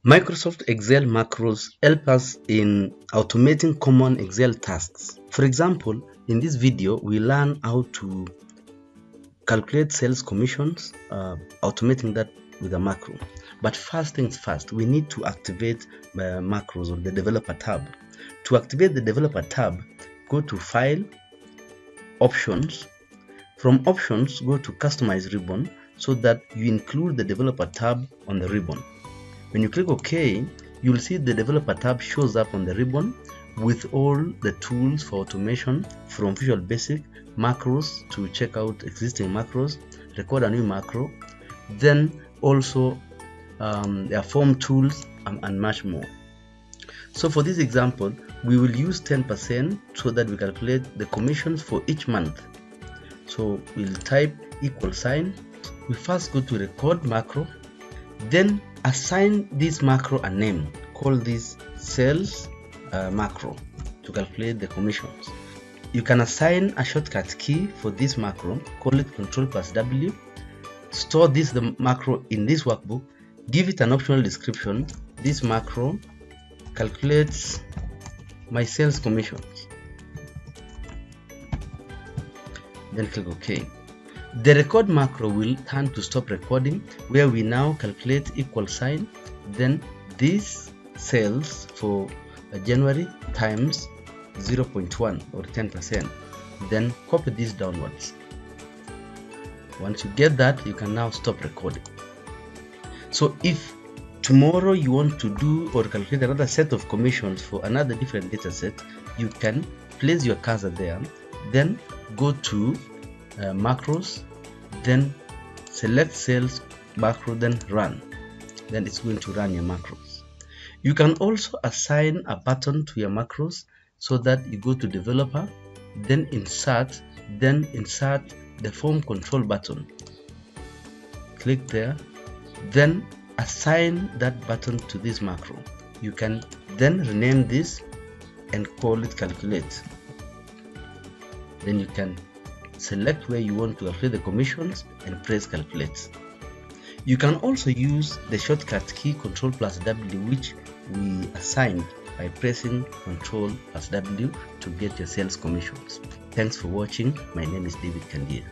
Microsoft Excel macros help us in automating common Excel tasks. For example, in this video, we learn how to calculate sales commissions, automating that with a macro. But first things first, we need to activate macros or the developer tab. To activate the developer tab, go to File, Options. From Options, go to Customize Ribbon so that you include the developer tab on the ribbon. When you click OK, you will see the developer tab shows up on the ribbon with all the tools for automation from Visual Basic, macros to check out existing macros, record a new macro, then also there are form tools and much more. So for this example, we will use 10% so that we calculate the commissions for each month. So we'll type equal sign. We first go to record macro, then assign this macro a name. Call this sales macro to calculate the commissions. You can assign a shortcut key for this macro, call it Ctrl+W. Store the macro in this workbook, give it an optional description. This macro calculates my sales commissions. Then click OK. The record macro will turn to stop recording, where we now calculate equal sign, then this sales for January times 0.1 or 10%. Then copy this downwards. Once you get that, you can now stop recording. So if tomorrow you want to do or calculate another set of commissions for another different data set, you can place your cursor there, then go to macros, then select sales macro, then run. Then it's going to run your macros. You can also assign a button to your macros so that you go to developer, then insert the form control button. Click there, then assign that button to this macro. You can then rename this and call it calculate. Then you can select where you want to calculate the commissions and press calculate. You can also use the shortcut key Ctrl+W, which we assigned by pressing Ctrl+W to get your sales commissions. Thanks for watching. My name is David Kandia.